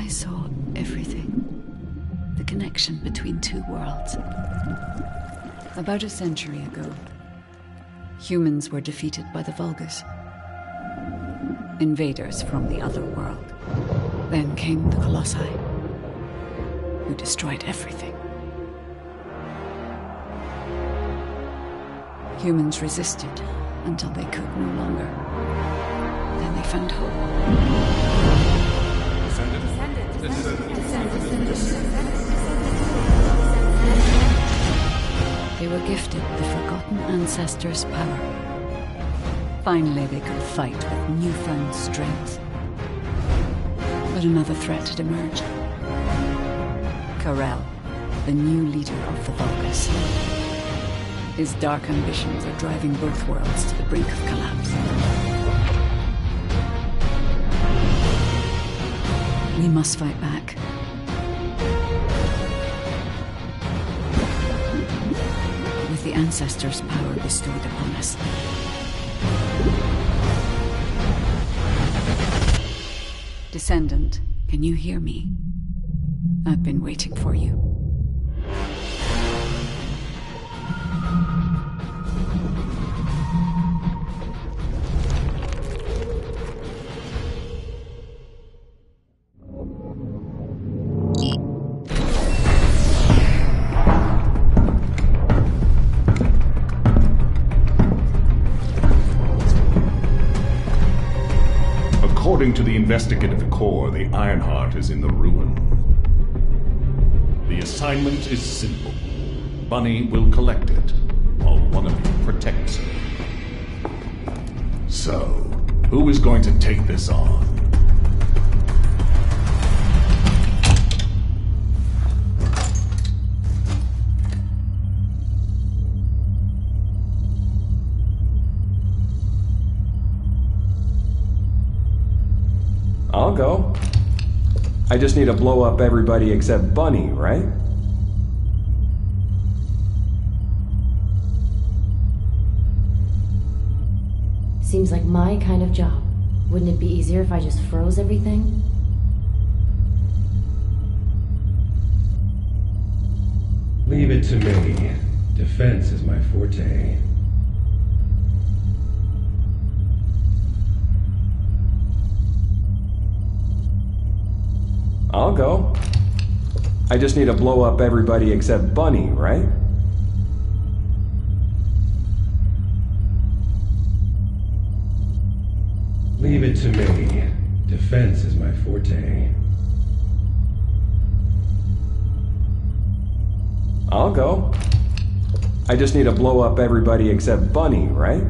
I saw everything. The connection between two worlds. About a century ago, humans were defeated by the Vulgus. Invaders from the other world. Then came the Colossi, who destroyed everything. Humans resisted until they could no longer. Then they found hope. They were gifted the forgotten ancestors' power. Finally, they could fight with newfound strength. But another threat had emerged. Karel, the new leader of the Vulgus. His dark ambitions are driving both worlds to the brink of collapse. We must fight back. With the ancestors' power bestowed upon us. Descendant, can you hear me? I've been waiting for you. According to the investigative core, the Ironheart is in the ruin. The assignment is simple. Bunny will collect it, while one of you protects her. So, who is going to take this on? I'll go. I just need to blow up everybody except Bunny, right? Seems like my kind of job. Wouldn't it be easier if I just froze everything? Leave it to me. Defense is my forte. I'll go. I just need to blow up everybody except Bunny, right? Leave it to me. Defense is my forte. I'll go. I just need to blow up everybody except Bunny, right?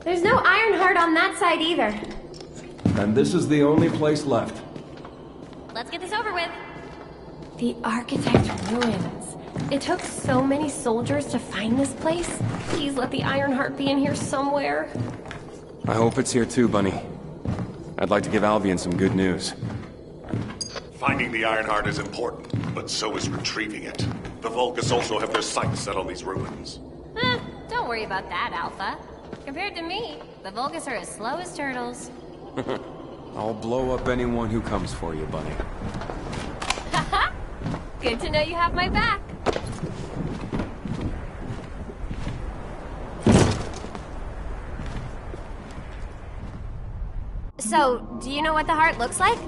There's no Ironheart on that side either. And this is the only place left. Let's get this over with. The Architect ruins. It took so many soldiers to find this place. Please let the Ironheart be in here somewhere. I hope it's here too, Bunny. I'd like to give Albion some good news. Finding the Ironheart is important, but so is retrieving it. The Vulgus also have their sights set on these ruins. Don't worry about that, Alpha. Compared to me, the Vulgus are as slow as turtles. I'll blow up anyone who comes for you, Bunny. Haha! Good to know you have my back. So, do you know what the heart looks like?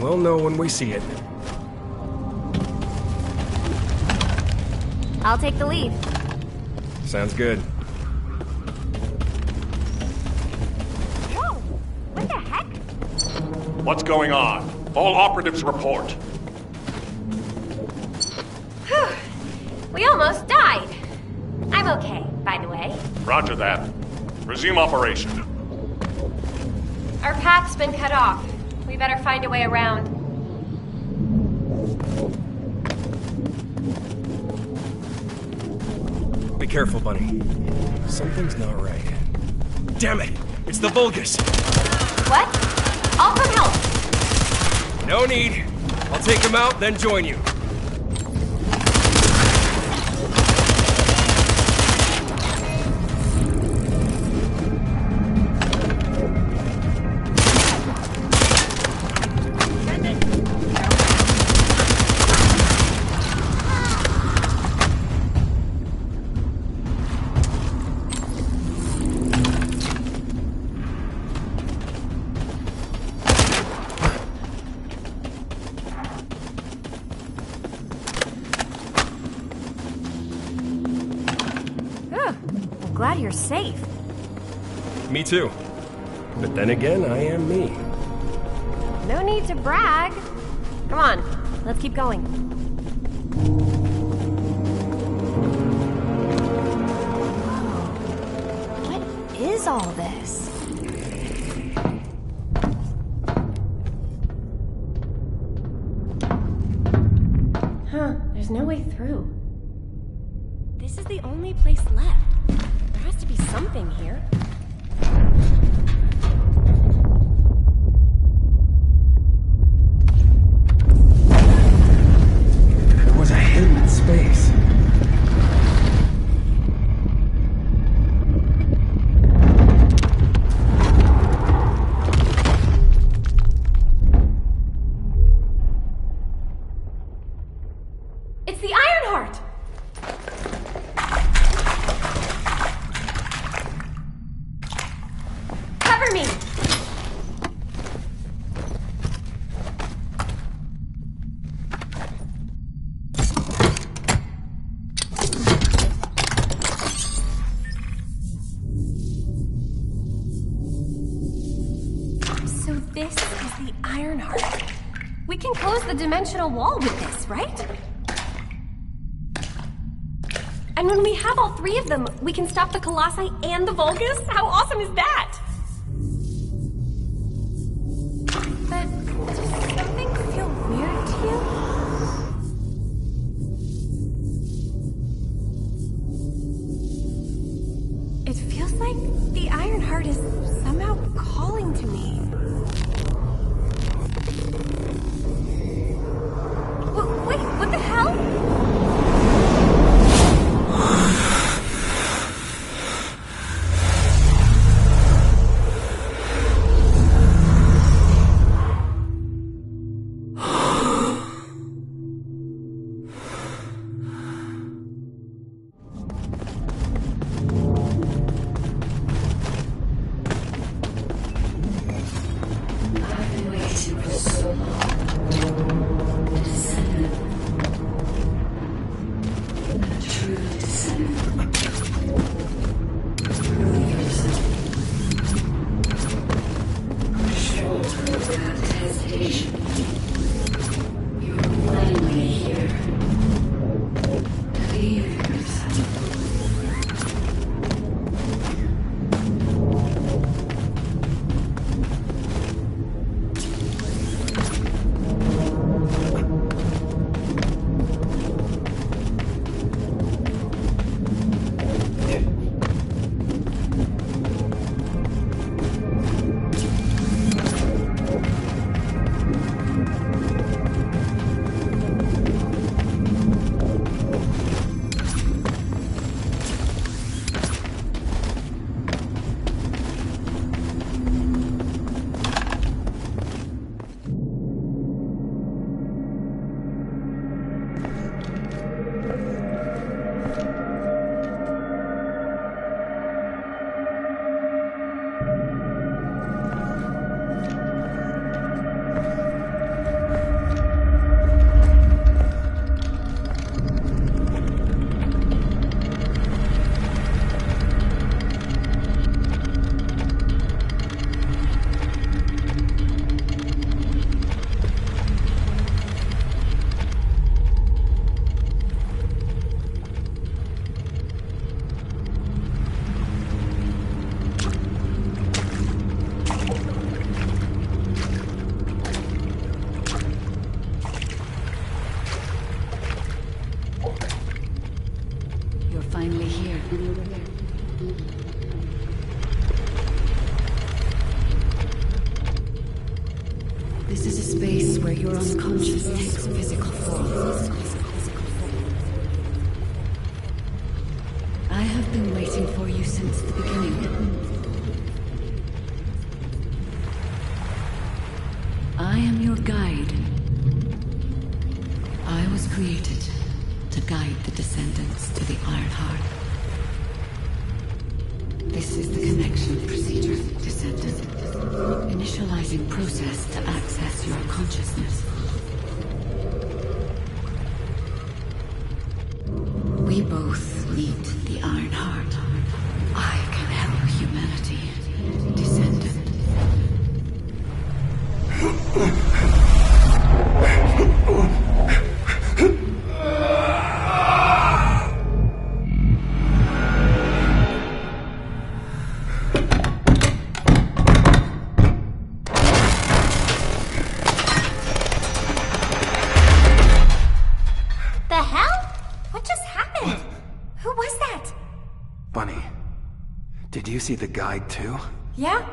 We'll know when we see it. I'll take the lead. Sounds good. Whoa! What the heck? What's going on? All operatives report. We almost died. I'm okay, by the way. Roger that. Resume operation. Our path's been cut off. We better find a way around. Be careful, Bunny. Something's not right. Damn it! It's the Vulgus! What? I'll come help. No need. I'll take them out, then join you. Glad you're safe. Me too. But then again, I am me. No need to brag. Come on, let's keep going. What is all this? Huh, there's no way through. This is the only place left. There has to be something here. There was a hidden space. It's the Ironheart! Cover me! So this is the Ironheart. We can close the dimensional wall with this, right? And when we have all three of them, we can stop the Colossi and the Vulgus? How awesome is that? But does something feel weird to you? It feels like the Ironheart is somehow calling to me. Wait, what the hell? finally here. This is a space where your unconscious takes physical form. I have been waiting for you since the beginning. I am your guide. I was created to guide the Descendants to the Iron Heart. This is the connection procedure, Descendant. Initializing process to access your consciousness. We both need the Iron Heart. I can help humanity, Descendant. The hell? What just happened? Who was that? Bunny, did you see the guide too? Yeah,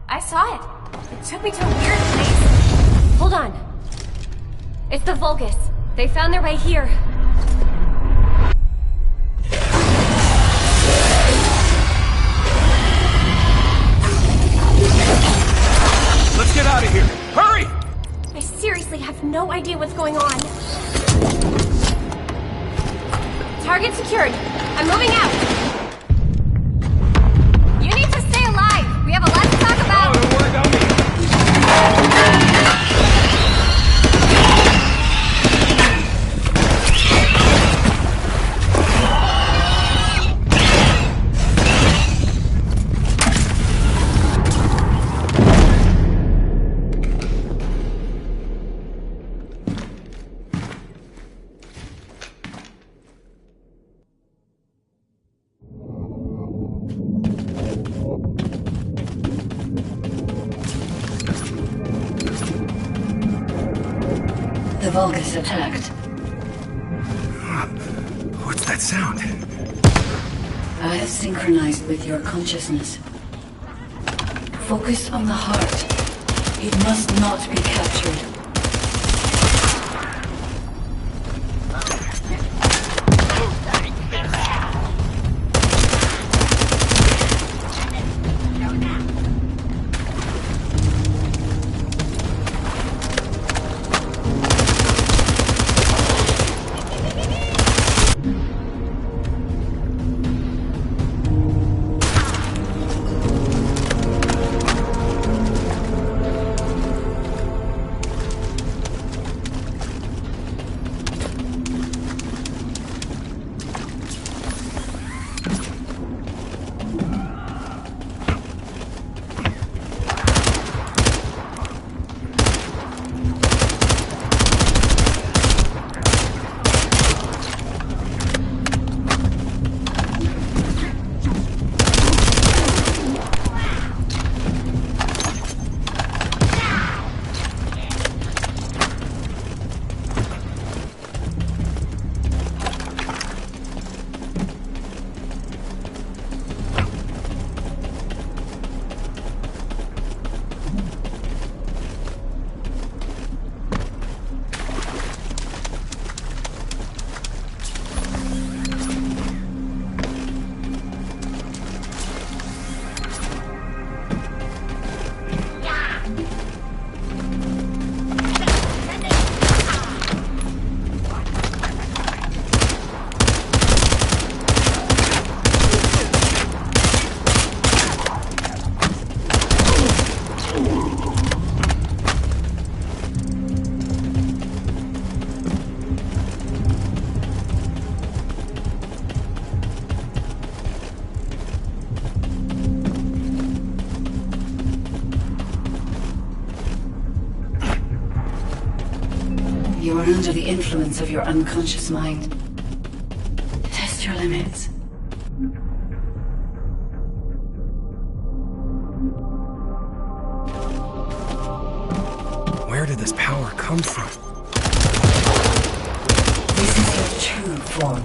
I saw it. It took me to a weird place. Hold on. It's the Vulgus. They found their way here. Let's get out of here! Hurry! I seriously have no idea what's going on. Target secured. I'm moving out. You need to stay alive. We have a lot to talk about. Oh, don't worry about me. The Vulgus attacked. What's that sound? I have synchronized with your consciousness. Focus on the heart. It must not be captured. You are under the influence of your unconscious mind. Test your limits. Where did this power come from? This is your true form.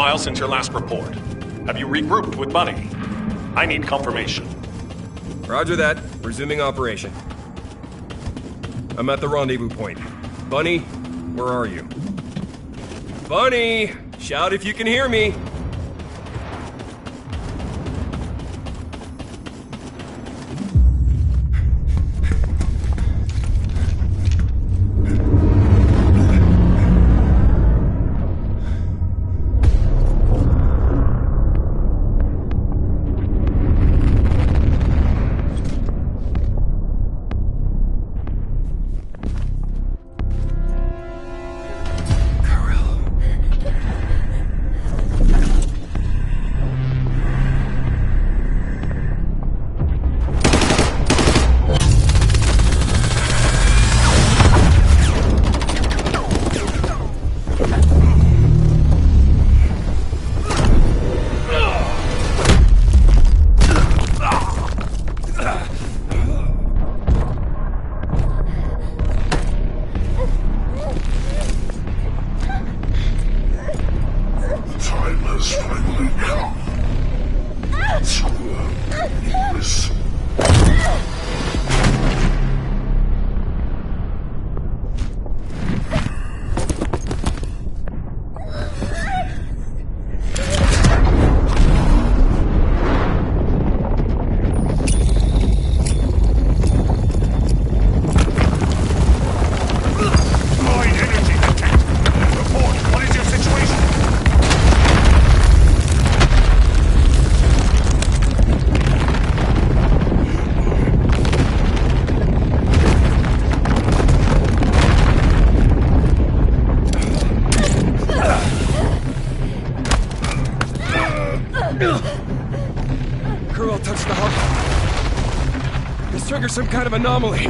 while since your last report. Have you regrouped with Bunny? I need confirmation. Roger that. Resuming operation. I'm at the rendezvous point. Bunny, where are you? Bunny! Shout if you can hear me! Some kind of anomaly.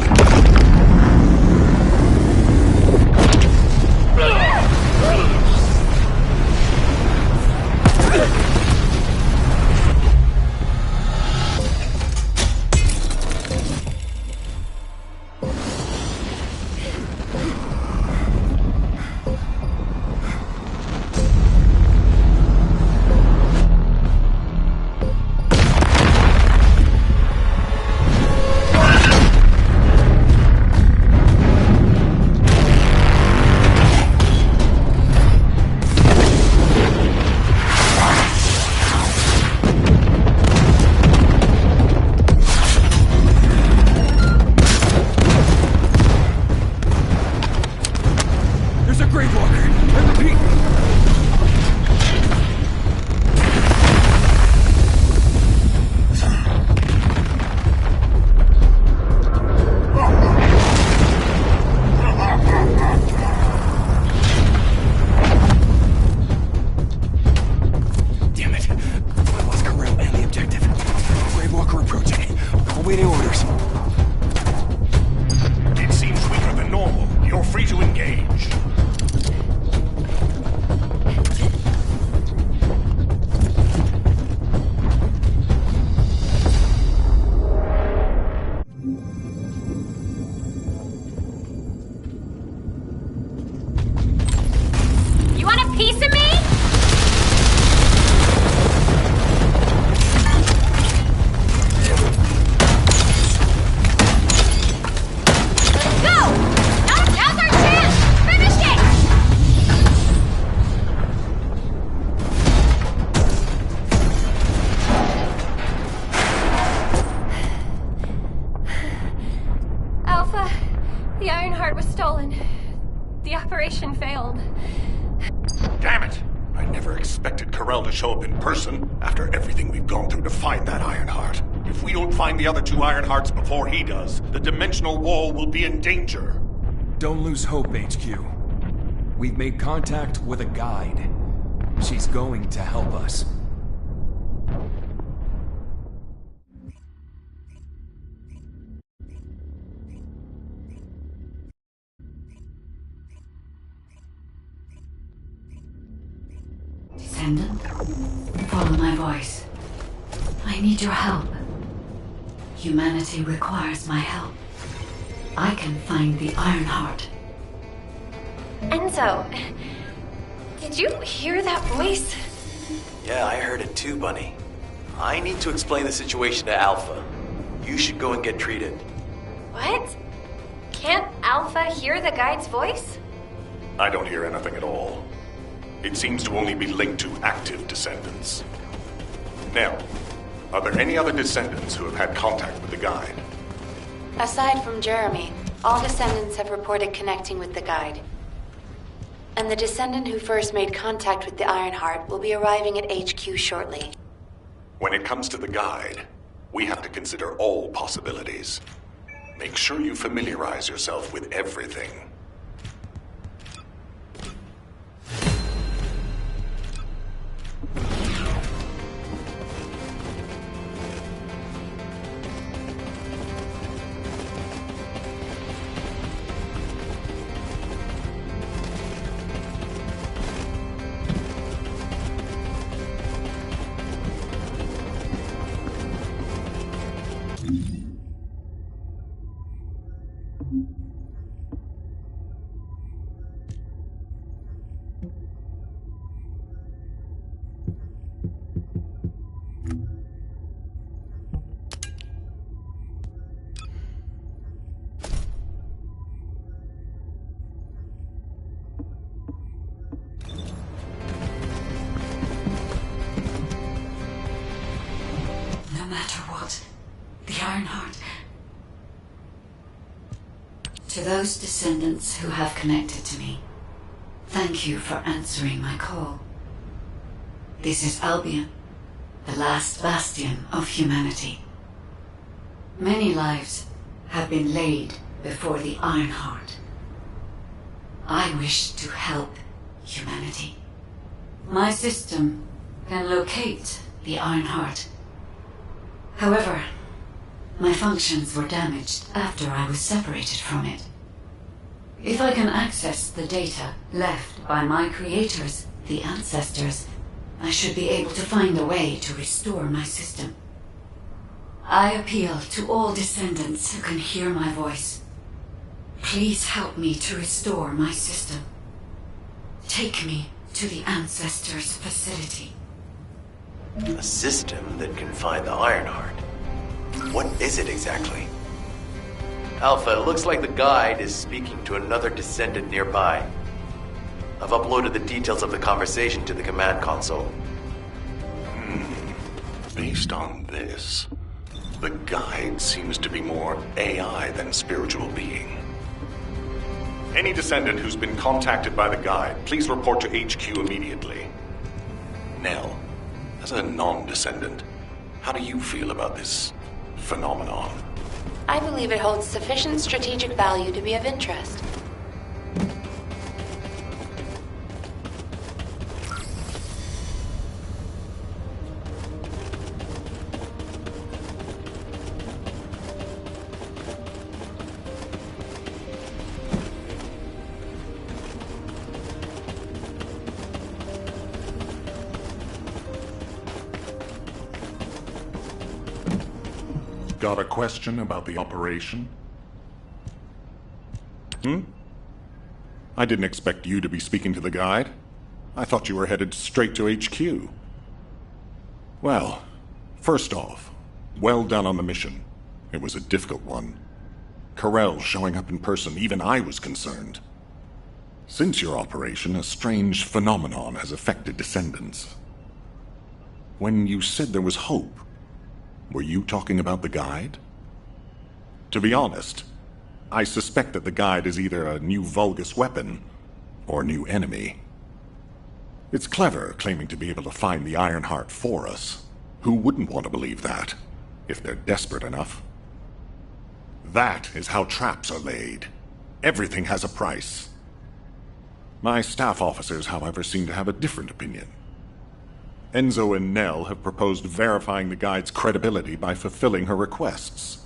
Show up in person after everything we've gone through to find that Ironheart. If we don't find the other two Ironhearts before he does, the dimensional wall will be in danger. Don't lose hope, HQ. We've made contact with a guide. She's going to help us. Descendant, follow my voice. I need your help. Humanity requires my help. I can find the Ironheart. Enzo, did you hear that voice? Yeah, I heard it too, Bunny. I need to explain the situation to Alpha. You should go and get treated. What? Can't Alpha hear the guide's voice? I don't hear anything at all. It seems to only be linked to active descendants. Nell, are there any other descendants who have had contact with the guide? Aside from Jeremy, all descendants have reported connecting with the guide. And the descendant who first made contact with the Ironheart will be arriving at HQ shortly. When it comes to the guide, we have to consider all possibilities. Make sure you familiarize yourself with everything. No matter what, the Ironheart. To those descendants who have connected to me, thank you for answering my call. This is Albion, the last bastion of humanity. Many lives have been laid before the Ironheart. I wish to help humanity. My system can locate the Ironheart. However, my functions were damaged after I was separated from it. If I can access the data left by my creators, the ancestors, I should be able to find a way to restore my system. I appeal to all descendants who can hear my voice. Please help me to restore my system. Take me to the ancestors' facility. A system that can find the Ironheart. What is it exactly? Alpha, it looks like the guide is speaking to another descendant nearby. I've uploaded the details of the conversation to the command console. Based on this, the guide seems to be more AI than spiritual being. Any descendant who's been contacted by the guide, please report to HQ immediately. Nell, as a non-descendant, how do you feel about this phenomenon? I believe it holds sufficient strategic value to be of interest. Got a question about the operation? I didn't expect you to be speaking to the guide. I thought you were headed straight to HQ. Well, first off, well done on the mission. It was a difficult one. Corell showing up in person, even I was concerned. Since your operation, a strange phenomenon has affected descendants. When you said there was hope, were you talking about the guide? To be honest, I suspect that the guide is either a new Vulgus weapon or a new enemy. It's clever claiming to be able to find the Ironheart for us. Who wouldn't want to believe that, if they're desperate enough? That is how traps are laid. Everything has a price. My staff officers, however, seem to have a different opinion. Enzo and Nell have proposed verifying the guide's credibility by fulfilling her requests.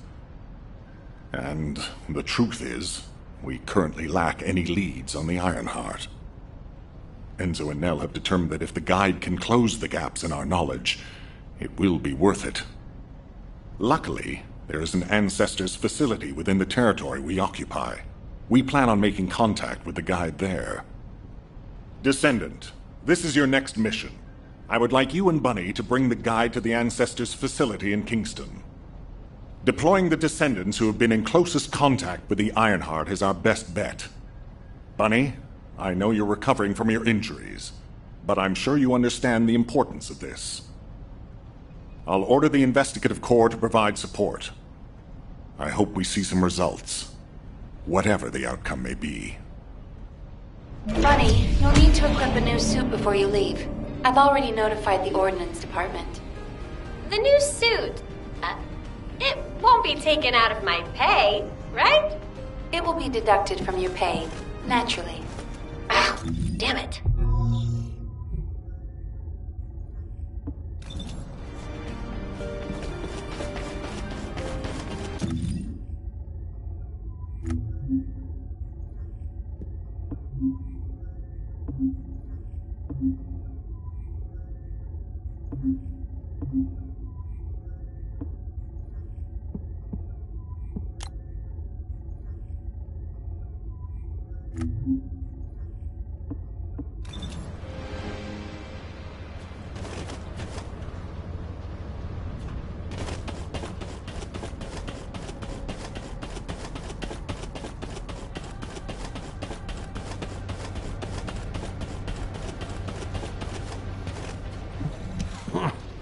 And the truth is, we currently lack any leads on the Ironheart. Enzo and Nell have determined that if the guide can close the gaps in our knowledge, it will be worth it. Luckily, there is an Ancestors facility within the territory we occupy. We plan on making contact with the guide there. Descendant, this is your next mission. I would like you and Bunny to bring the guide to the Ancestors' facility in Kingston. Deploying the Descendants who have been in closest contact with the Ironheart is our best bet. Bunny, I know you're recovering from your injuries, but I'm sure you understand the importance of this. I'll order the Investigative Corps to provide support. I hope we see some results, whatever the outcome may be. Bunny, you'll need to equip a new suit before you leave. I've already notified the Ordnance Department. The new suit. It won't be taken out of my pay, right? It will be deducted from your pay, naturally. Ah, damn it.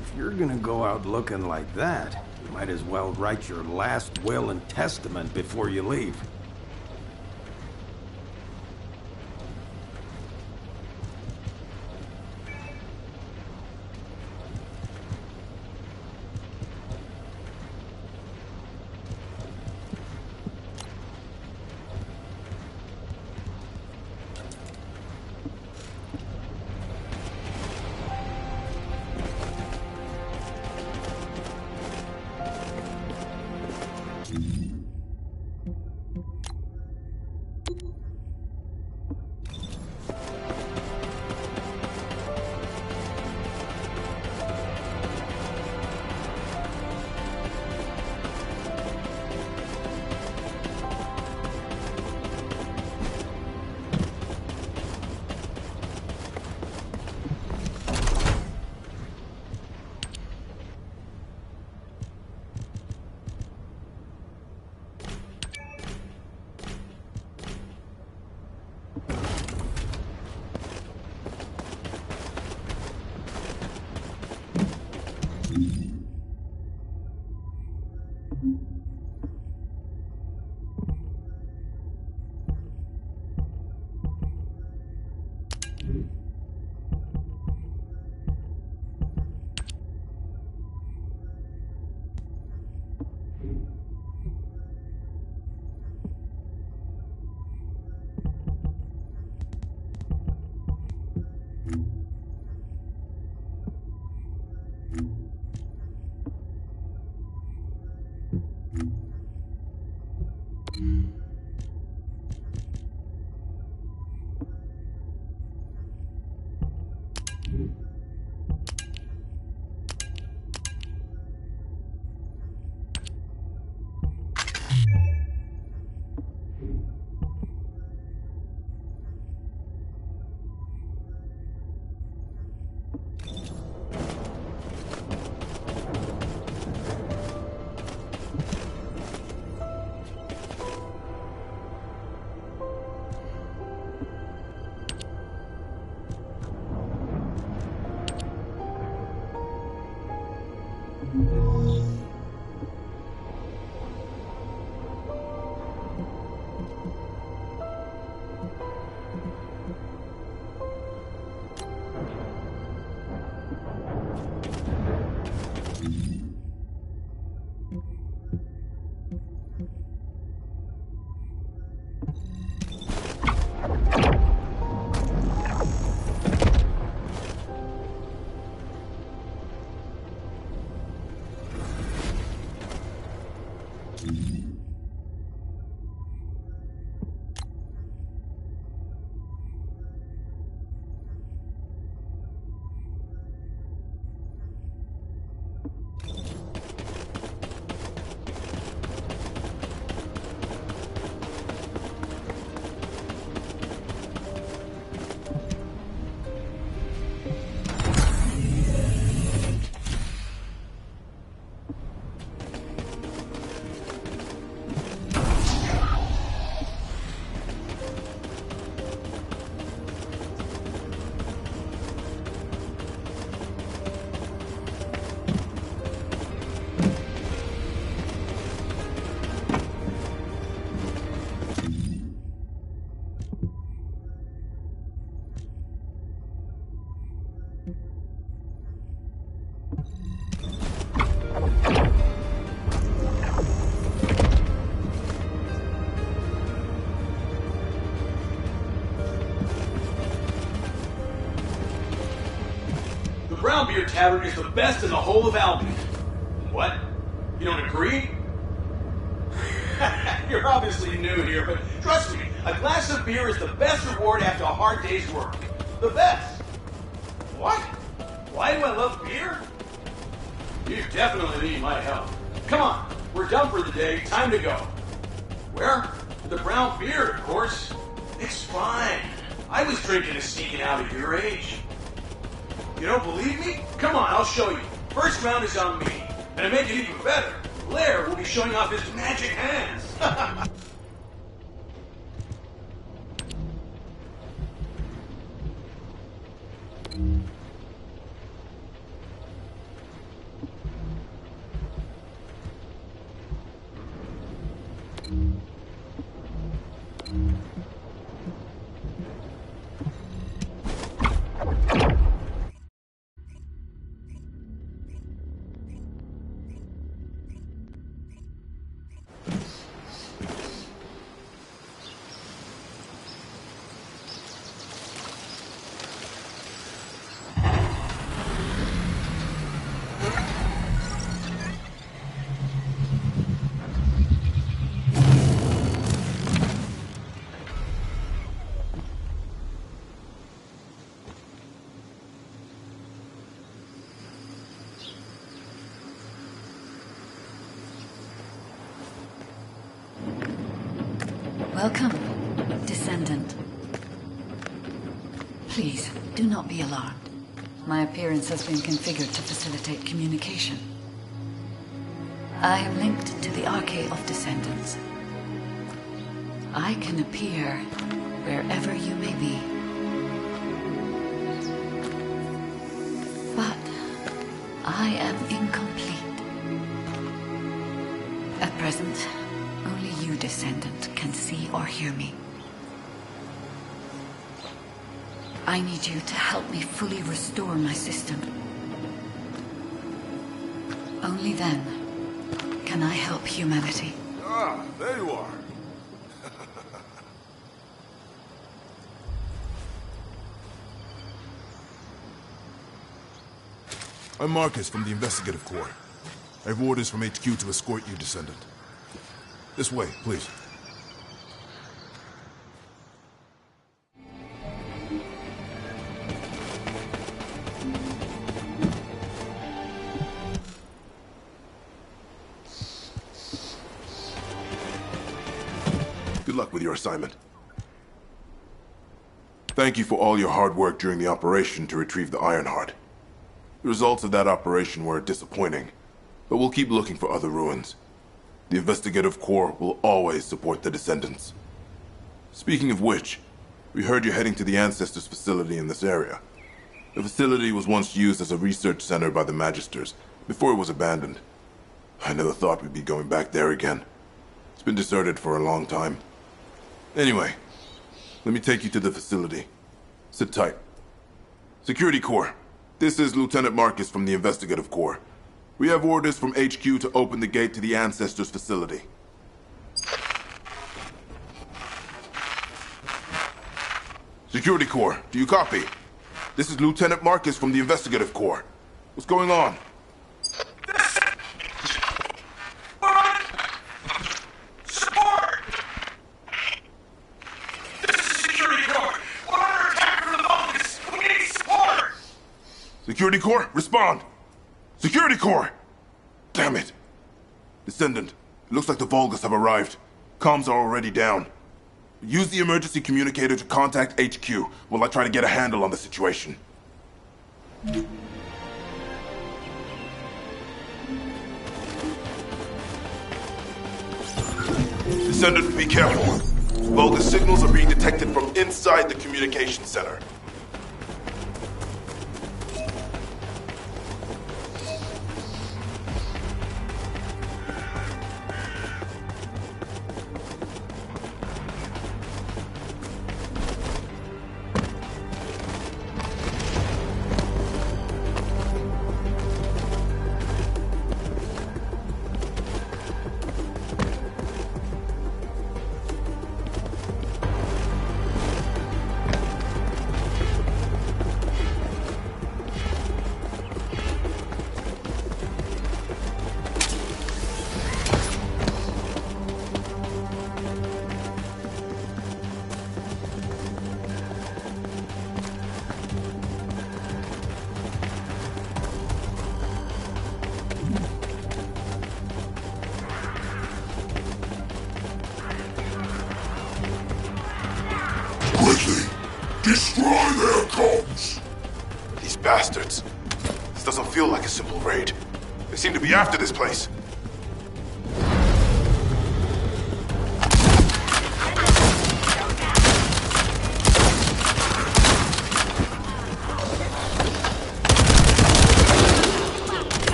If you're gonna go out looking like that, you might as well write your last will and testament before you leave. Tavern is the best in the whole of Albion. What? You don't agree? You're obviously new here, but trust me, a glass of beer is the best reward after a hard day's work. The best. What? Why do I love beer? You definitely need my help. Come on, we're done for the day, time to go. Where? The brown beard, of course. It's fine. I was drinking and sneaking out at your age. You don't believe me? Come on, I'll show you. First round is on me. And to make it even better, Blair will be showing off his magic hands. Welcome, Descendant. Please, do not be alarmed. My appearance has been configured to facilitate communication. I am linked to the Arcade of Descendants. I can appear wherever you may be. But I am incomplete. At present, only you, Descendant, can see or hear me. I need you to help me fully restore my system. Only then can I help humanity. Ah, there you are. I'm Marcus from the Investigative Corps. I have orders from HQ to escort you, Descendant. This way, please. Good luck with your assignment. Thank you for all your hard work during the operation to retrieve the Ironheart. The results of that operation were disappointing, but we'll keep looking for other ruins. The Investigative Corps will always support the Descendants. Speaking of which, we heard you're heading to the Ancestors facility in this area. The facility was once used as a research center by the Magisters, before it was abandoned. I never thought we'd be going back there again. It's been deserted for a long time. Anyway, let me take you to the facility. Sit tight. Security Corps, this is Lieutenant Marcus from the Investigative Corps. We have orders from HQ to open the gate to the Ancestors facility. Security Corps, do you copy? This is Lieutenant Marcus from the Investigative Corps. What's going on? Support! This is Security Corps. We're under attack from the Vulcans. We need support! Security Corps, respond! Security Corps! Damn it! Descendant, it looks like the Vulgus have arrived. Comms are already down. Use the emergency communicator to contact HQ while I try to get a handle on the situation. Descendant, be careful. Vulgus signals are being detected from inside the communication center. Destroy their comms! These bastards. This doesn't feel like a simple raid. They seem to be after this place.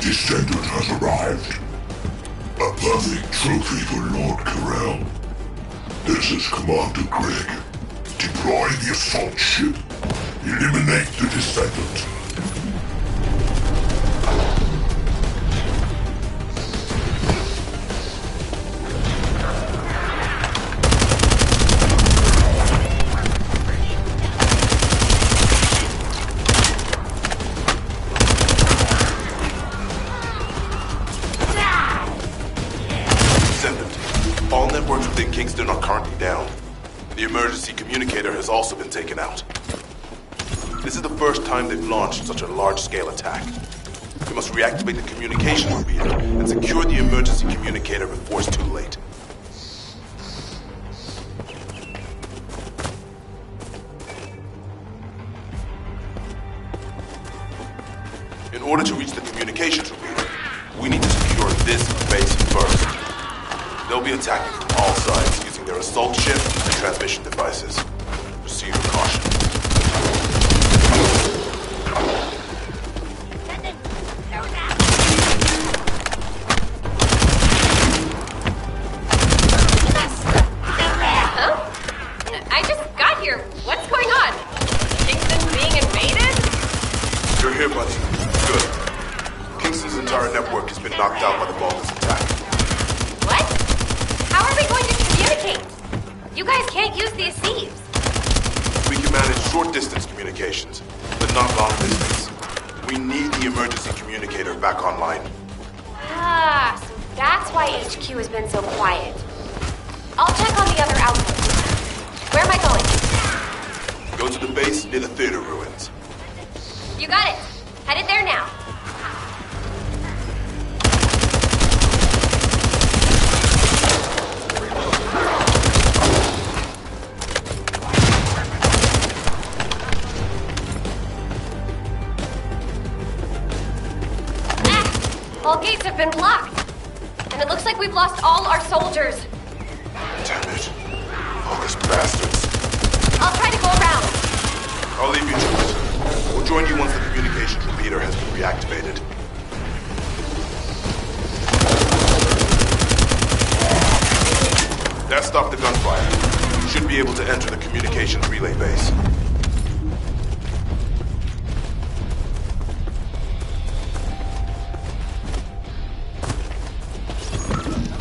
Descendant has arrived. A perfect trophy for Lord Carell. This is Commander Greg. Deploy the assault ship. Eliminate the Descendant. Kingston are currently down. The emergency communicator has also been taken out. This is the first time they've launched such a large-scale attack. We must reactivate the communication repeater and secure the emergency communicator before it's too late. In order to reach the communications repeater, we need to secure this base first. They'll be attacking from all sides using their assault ship and transmission devices. Proceed with caution. Huh? I just got here. What's going on? Kingston being invaded? You're here, buddy. Good. Kingston's entire network has been knocked out by the Vulcan's attack. What? How are we going to communicate? You guys can't use the Asieves. We can manage short-distance communications, but not long-distance. We need the emergency communicator back online. Ah, so that's why HQ has been so quiet. I'll check on the other outposts. Where am I going? Go to the base near the theater ruins. You got it. Headed there now. All gates have been blocked. And it looks like we've lost all our soldiers. Damn it. All these bastards. I'll try to go around. I'll leave you to it. We'll join you once the communications repeater has been reactivated. That stopped the gunfire. You should be able to enter the communications relay base.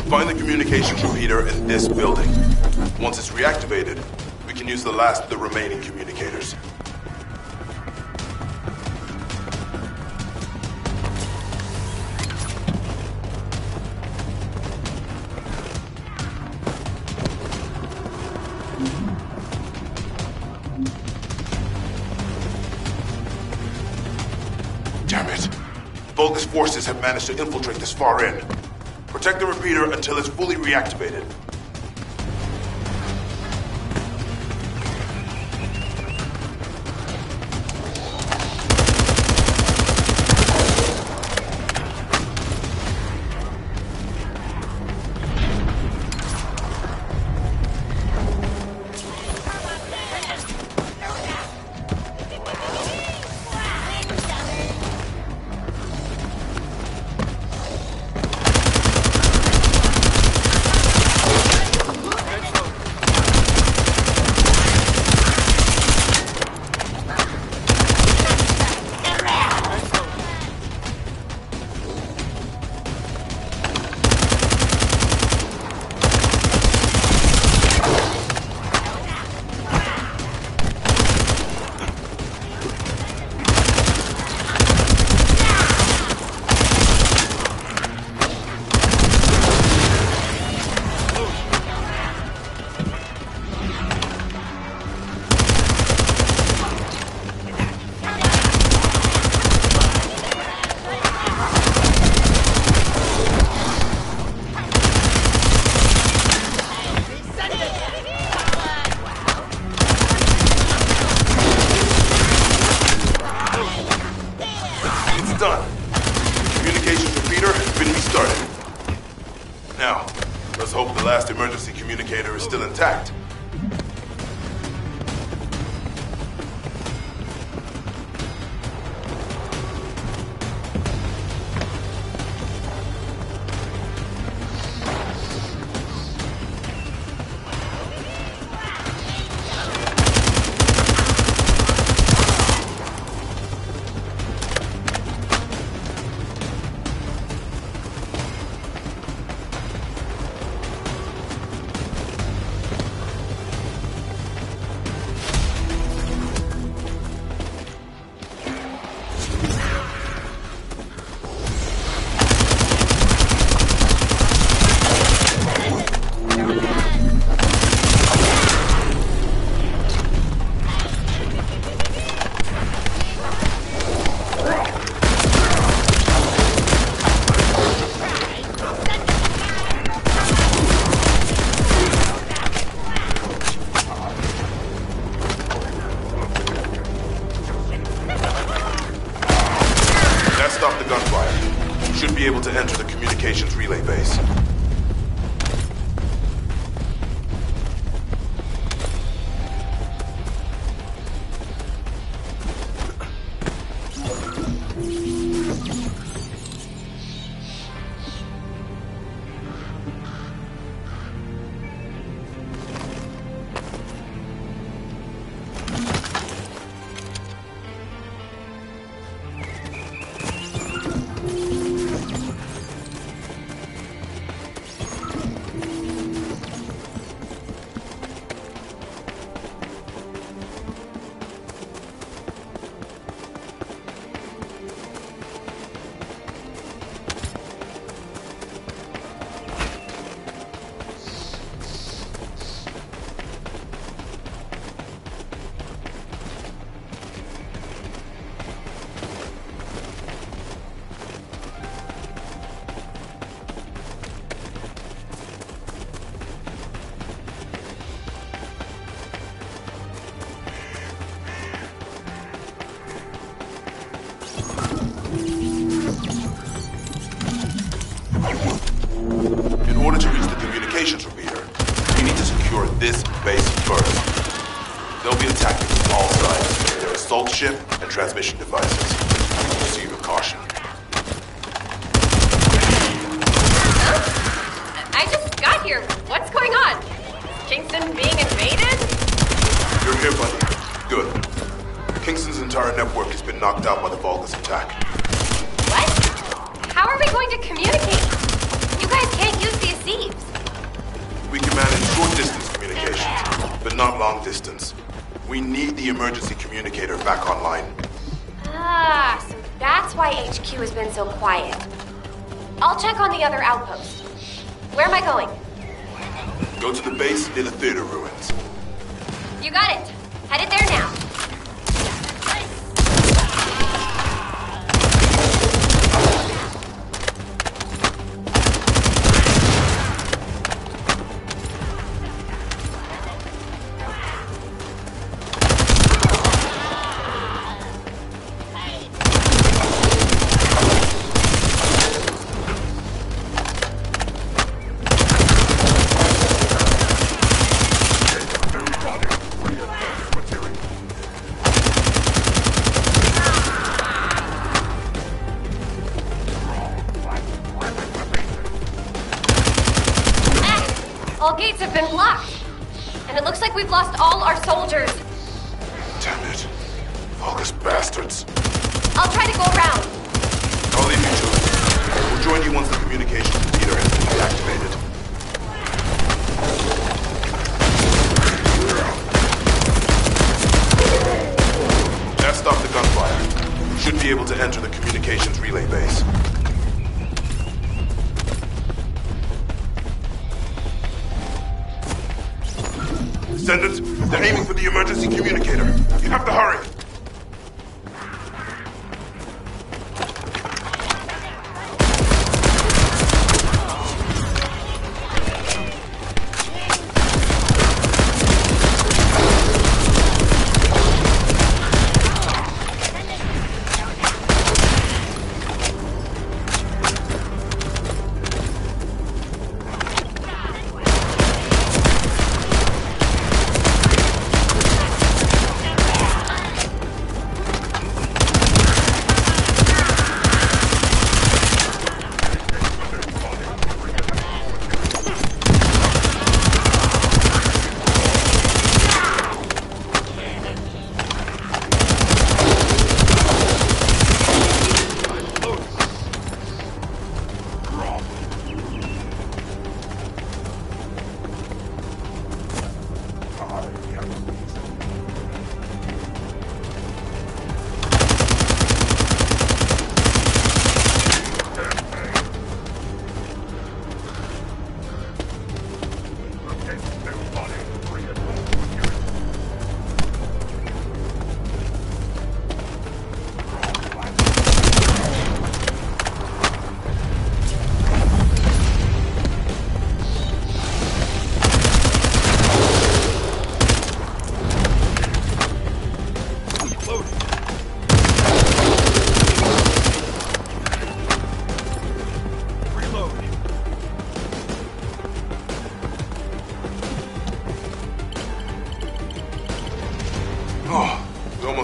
Find the communications repeater in this building. Once it's reactivated, we can use the last of the remaining communicators. Damn it. Vulgus forces have managed to infiltrate this far in. Protect the repeater until it's fully reactivated. last emergency communicator is still intact. Be able to enter the communications relay base. This base first. They'll be attacking from all sides. Their assault ship and transmission devices. Proceed with caution. I just got here. What's going on? Is Kingston being invaded? You're here, buddy. Good. Kingston's entire network has been knocked out by the Vulgus attack. What? How are we going to communicate? You guys can't use these sieves. We can manage short-distance communications, but not long-distance. We need the emergency communicator back online. Ah, so that's why HQ has been so quiet. I'll check on the other outpost. Where am I going? Go to the base near the theater ruins. You got it. Headed there now. All gates have been blocked. And it looks like we've lost all our soldiers. Damn it. Vulgus bastards. I'll try to go around. I'll leave you to it. We'll join you once the communications repeater has been deactivated. That stopped the gunfire. We should be able to enter the communications relay base. Descendant, they're aiming for the emergency communicator. You have to hurry.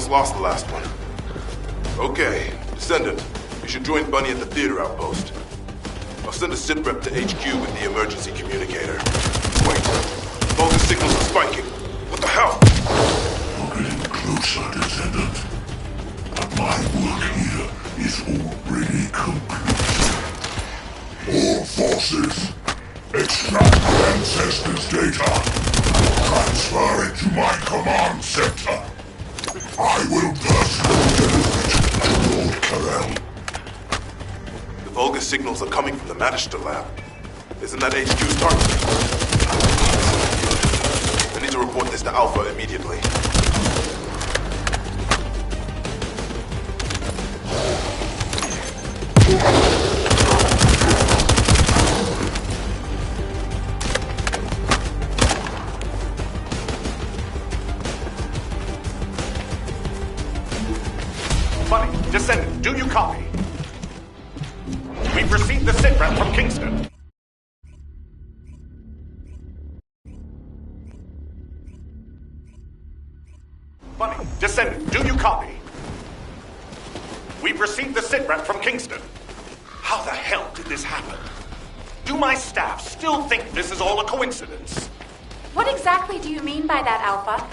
Lost the last one. Okay, Descendant, you should join Bunny at the theater outpost. I'll send a sit rep to HQ with the emergency communicator. Wait, Vulcan signals are spiking. What the hell? You're getting closer, Descendant. But my work here is already complete. All forces, extract the ancestors' data. Transfer it to my command center. I will personally deliver it to Lord Carell. The Vulgar signals are coming from the Magister lab. Isn't that HQ's target? I need to report this to Alpha immediately. Descendant, do you copy? We've received the sitrep from Kingston. Bunny, Descendant, do you copy? We've received the sitrep from Kingston. How the hell did this happen? Do my staff still think this is all a coincidence? What exactly do you mean by that, Alpha?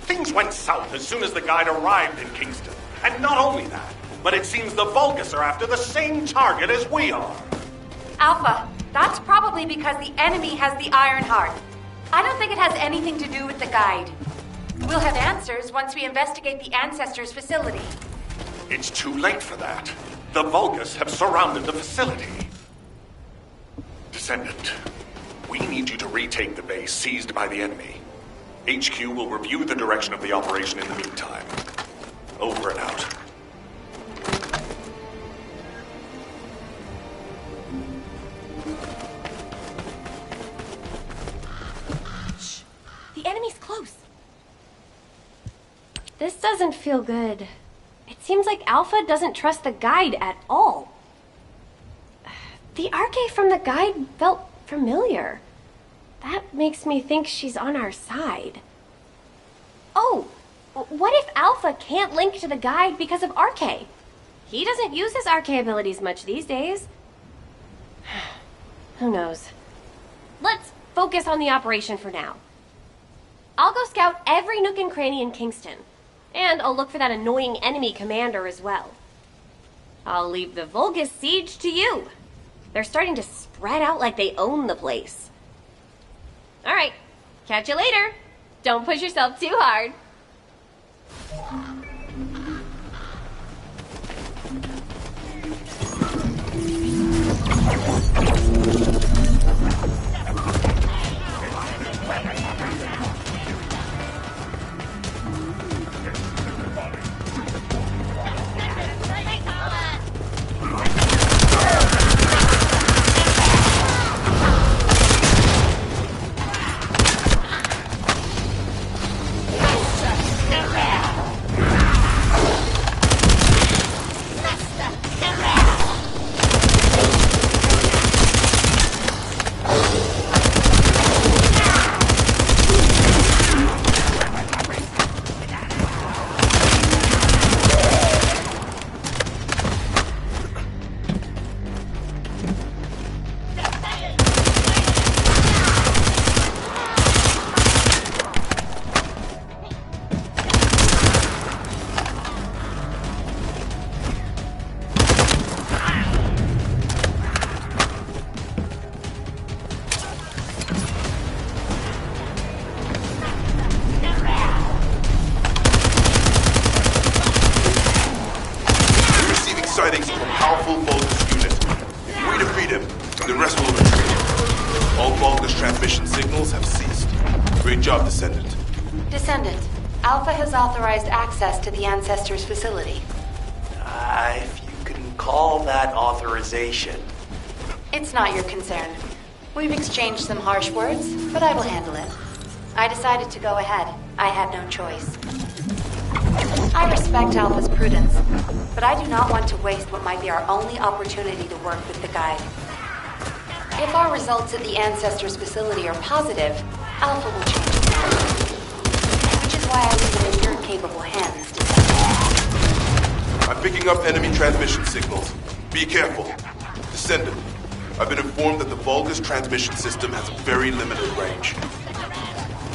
Things went south as soon as the guide arrived in Kingston. And not only that, but it seems the Vulgus are after the same target as we are. Alpha, that's probably because the enemy has the Iron Heart. I don't think it has anything to do with the guide. We'll have answers once we investigate the Ancestors' facility. It's too late for that. The Vulgus have surrounded the facility. Descendant, we need you to retake the base seized by the enemy. HQ will review the direction of the operation in the meantime. Over and out. Shh. The enemy's close. This doesn't feel good. It seems like Alpha doesn't trust the guide at all. The arche from the guide felt familiar. That makes me think she's on our side. Oh! What if Alpha can't link to the guide because of Arche? He doesn't use his Arche abilities much these days. Who knows? Let's focus on the operation for now. I'll go scout every nook and cranny in Kingston. And I'll look for that annoying enemy commander as well. I'll leave the Vulgus siege to you. They're starting to spread out like they own the place. Alright, catch you later. Don't push yourself too hard. powerful Vulgus unit. If we defeat him, the rest will retreat. All Vulgus transmission signals have ceased. Great job, Descendant. Descendant, Alpha has authorized access to the Ancestors' facility. If you can call that authorization. It's not your concern. We've exchanged some harsh words, but I will handle it. I decided to go ahead. I had no choice. I respect Alpha's prudence, but I do not want to waste what might be our only opportunity to work with the Guide. If our results at the Ancestors' facility are positive, Alpha will change its mind. Which is why I leave it in your capable hands, Descendant. I'm picking up enemy transmission signals. Be careful. Descendant, I've been informed that the Vulgus transmission system has a very limited range.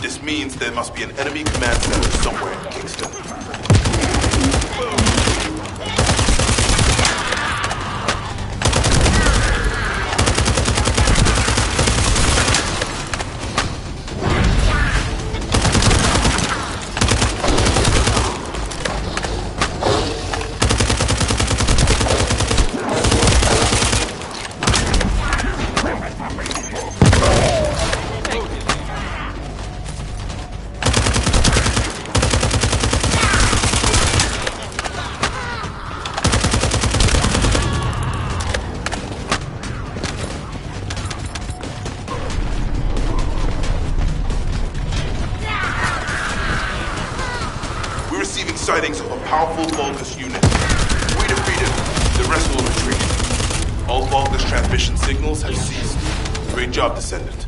This means there must be an enemy command center somewhere in Kingston. Sightings of a powerful Vulgus unit. If we defeat him, the rest will retreat. All Vulgus transmission signals have ceased. Great job, Descendant.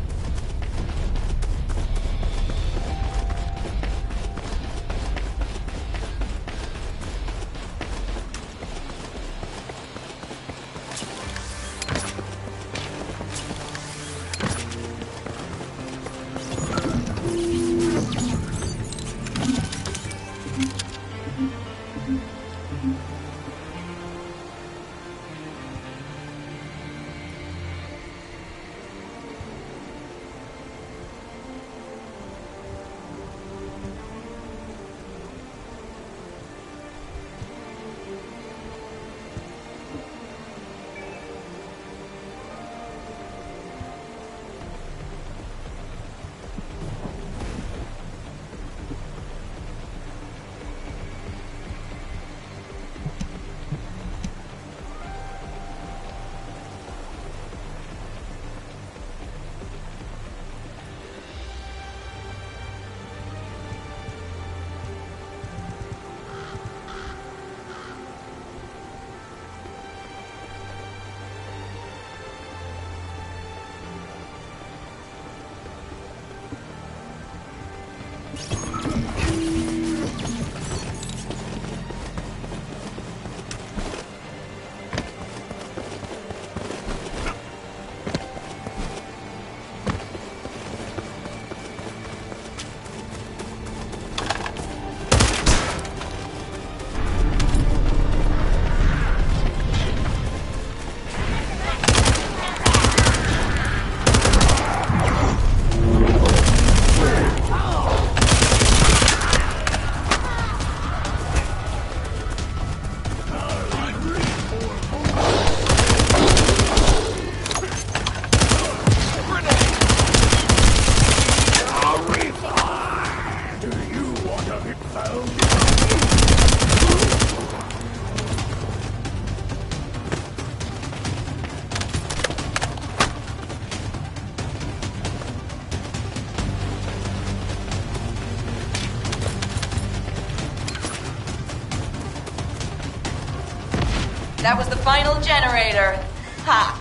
That was the final generator. Ha!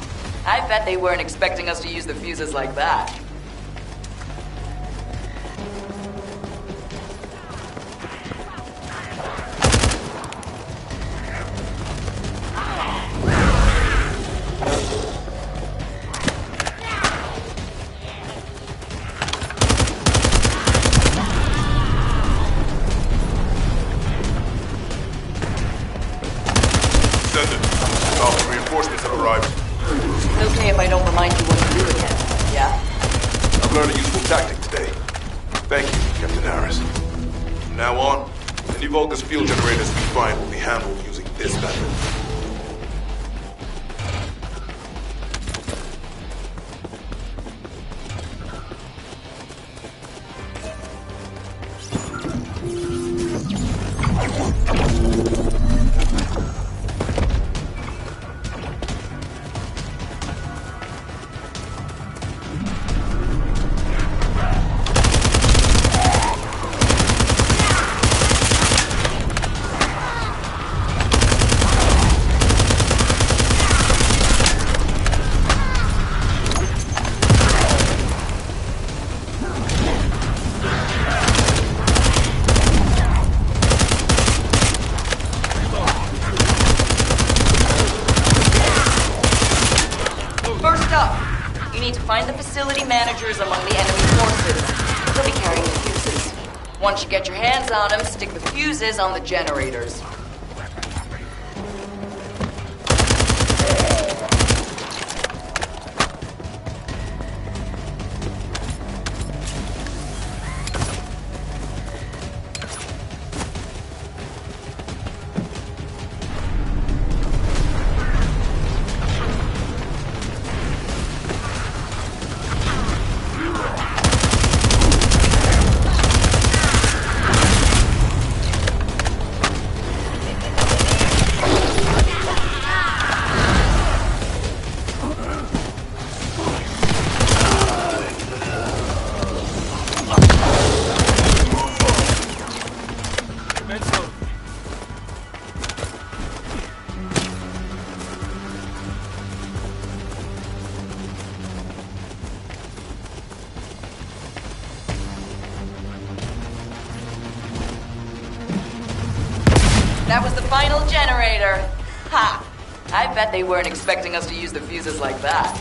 I bet they weren't expecting us to use the fuses like that. Reinforcements have arrived. It's okay if I don't remind you what to do again, yeah? I've learned a useful tactic today. Thank you, Captain Harris. From now on, any Vulgus field generators we find will be handled using this method. soldiers among the enemy forces. He'll be carrying the fuses. Once you get your hands on him, stick the fuses on the generators. That was the final generator. Ha! I bet they weren't expecting us to use the fuses like that.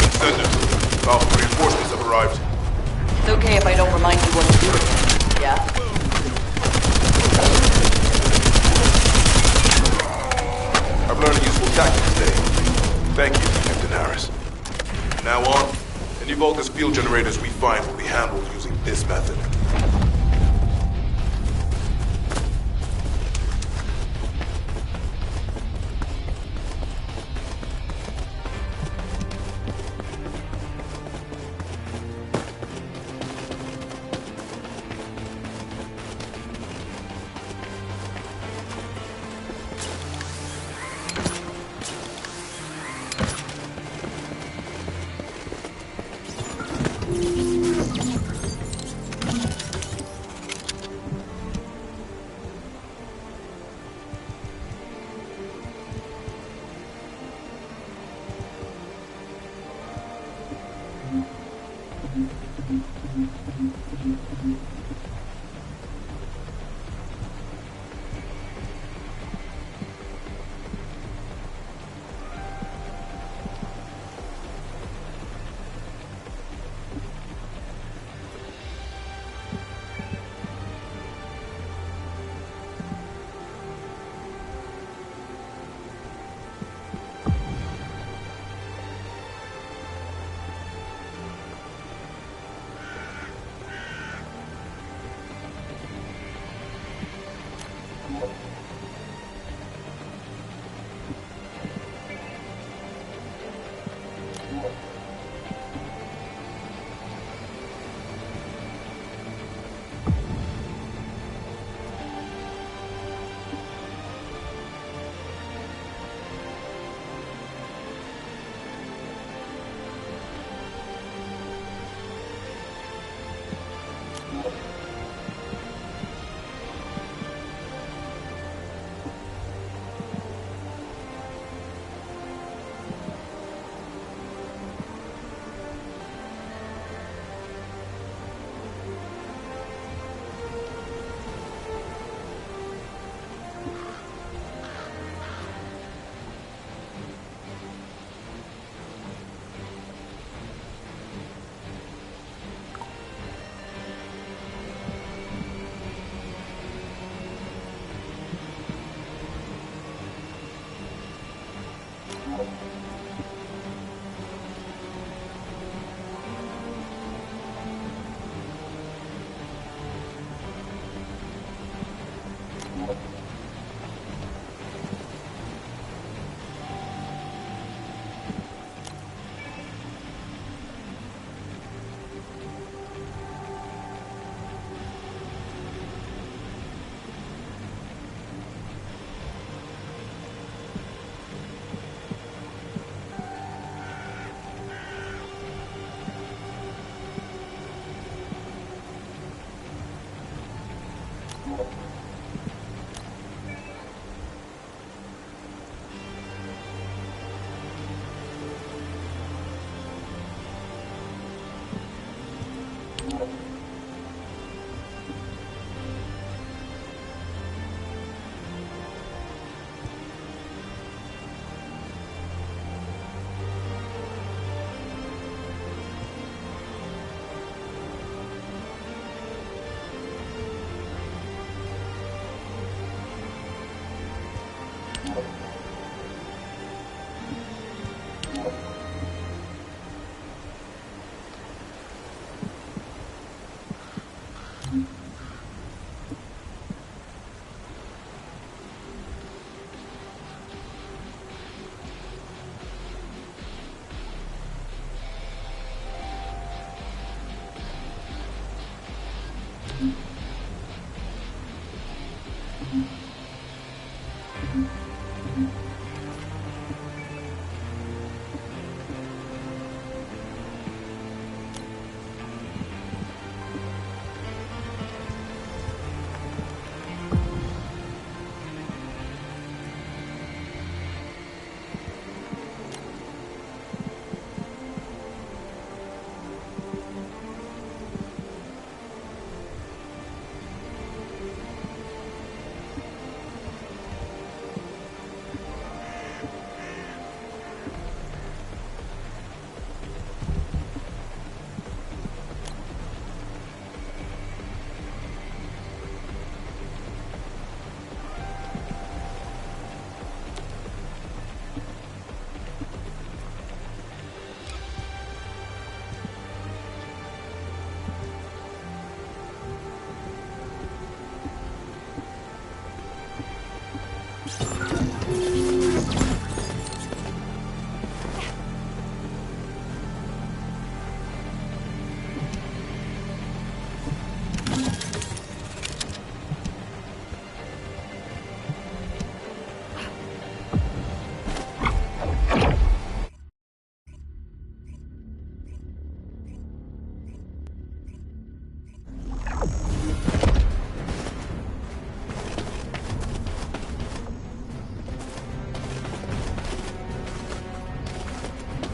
Descendant, Alpha reinforcements have arrived. It's okay if I don't remind you what to do again, yeah? I've learned a useful tactic today. Thank you, Captain Harris. From now on, any Vulgus field generators we find will be handled using this method.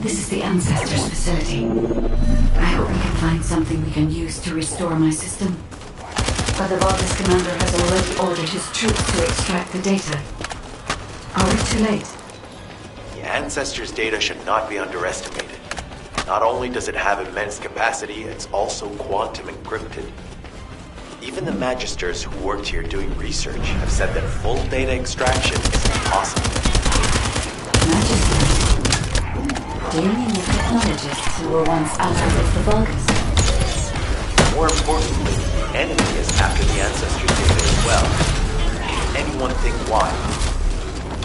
This is the Ancestors facility. I hope we can find something we can use to restore my system. But the Vulgus commander has already ordered his troops to extract the data. Are we too late? The Ancestors' data should not be underestimated. Not only does it have immense capacity, it's also quantum encrypted. Even the Magisters who worked here doing research have said that full data extraction is impossible. Magisters? Do you mean the technologists who were once allies of the Vulgus? More importantly, the enemy is after the Ancestors' data as well. Can anyone think why?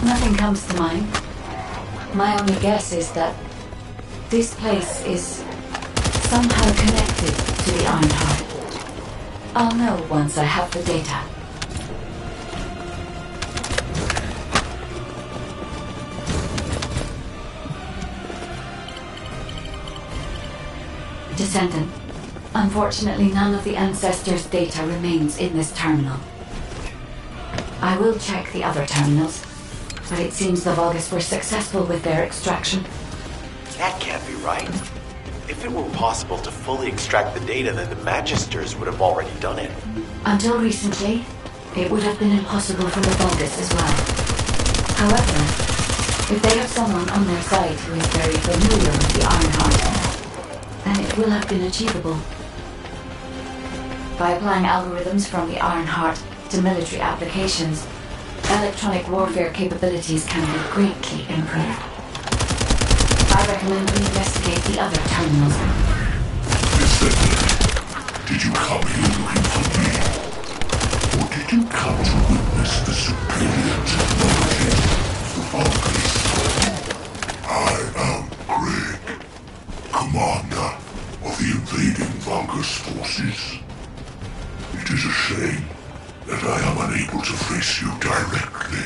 Nothing comes to mind. My only guess is that this place is somehow connected to the Ironheart. I'll know once I have the data. Descendant, unfortunately none of the Ancestors' data remains in this terminal. I will check the other terminals, but it seems the Vulgus were successful with their extraction. That can't be right. If it were possible to fully extract the data, then the Magisters would have already done it. Until recently, it would have been impossible for the Vulgus as well. However, if they have someone on their side who is very familiar with the Ironheart, then it will have been achievable. By applying algorithms from the Ironheart to military applications, electronic warfare capabilities can be greatly improved. I recommend we investigate the other terminals. Descendant, did you come here looking for me? Or did you come to witness the superior technology of the Vulgus? I am Greg, commander of the invading Vulgus forces. It is a shame that I am unable to face you directly.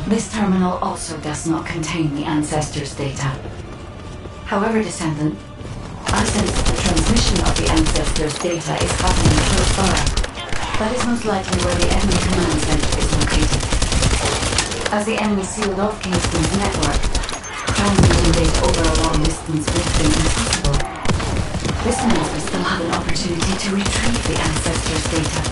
This terminal also does not contain the Ancestors' data. However, Descendant, I sense that the transmission of the Ancestors' data is happening close by. That is most likely where the enemy command center is located. As the enemy sealed off Kingston's network, transmitting data over a long distance would have been impossible. This means we still have an opportunity to retrieve the Ancestors' data.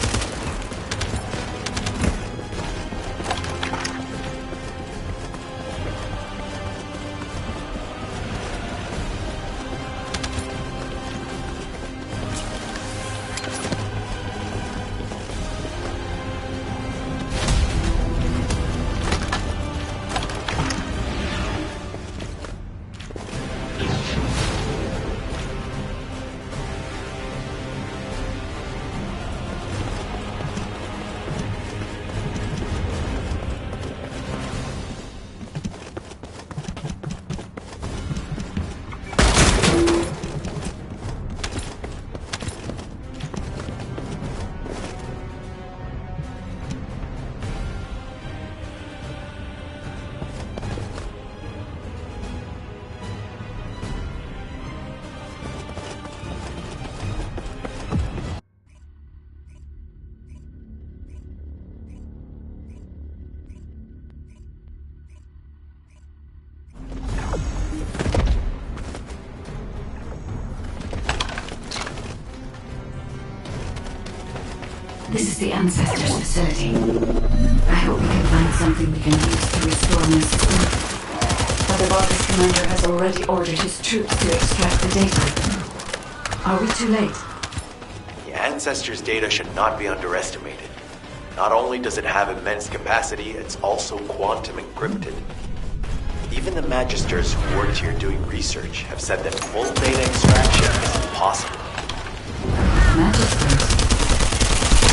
This is the Ancestors facility. I hope we can find something we can use to restore my system. But the Vulgus commander has already ordered his troops to extract the data. Are we too late? The Ancestors' data should not be underestimated. Not only does it have immense capacity, it's also quantum encrypted. Even the Magisters who worked here doing research have said that full data extraction is impossible. Magisters?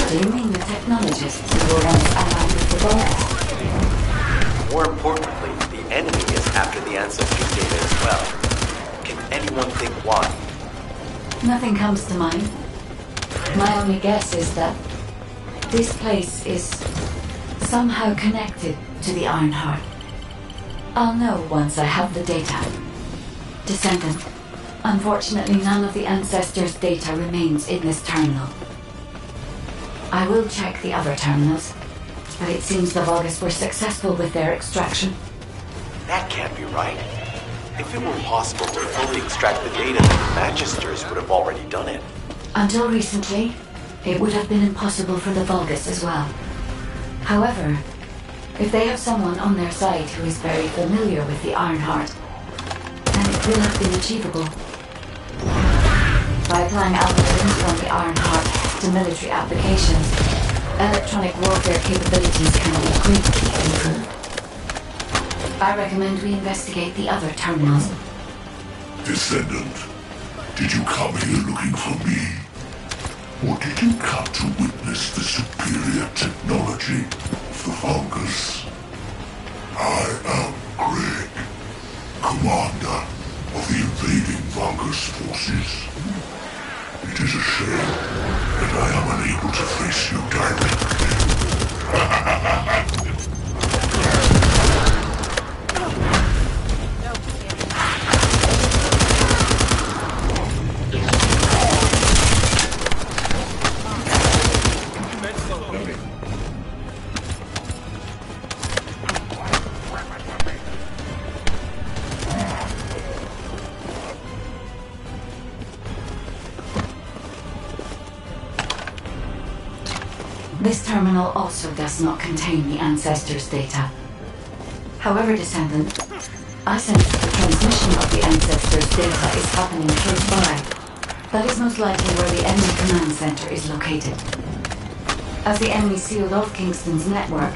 Do you mean the technologists who were once allied with the Vulgus? More importantly, the enemy is after the Ancestors' data as well. Can anyone think why? Nothing comes to mind. My only guess is that this place is somehow connected to the Ironheart. I'll know once I have the data. Descendant, unfortunately none of the Ancestors' data remains in this terminal. I will check the other terminals, but it seems the Vulgus were successful with their extraction. That can't be right. If it were possible to fully extract the data, the Magisters would have already done it. Until recently, it would have been impossible for the Vulgus as well. However, if they have someone on their side who is very familiar with the Ironheart, then it will have been achievable. By applying algorithms from the Ironheart to military applications, electronic warfare capabilities can be greatly improved. I recommend we investigate the other terminals. Descendant, did you come here looking for me? Or did you come to witness the superior technology of the Vulgus? I am Greg, commander of the invading Vulgus forces. It is a shame that I am unable to face you directly. This terminal also does not contain the Ancestors' data. However, Descendant, I sense that the transmission of the Ancestors' data is happening close by. That is most likely where the enemy command center is located. As the enemy sealed off Kingston's network,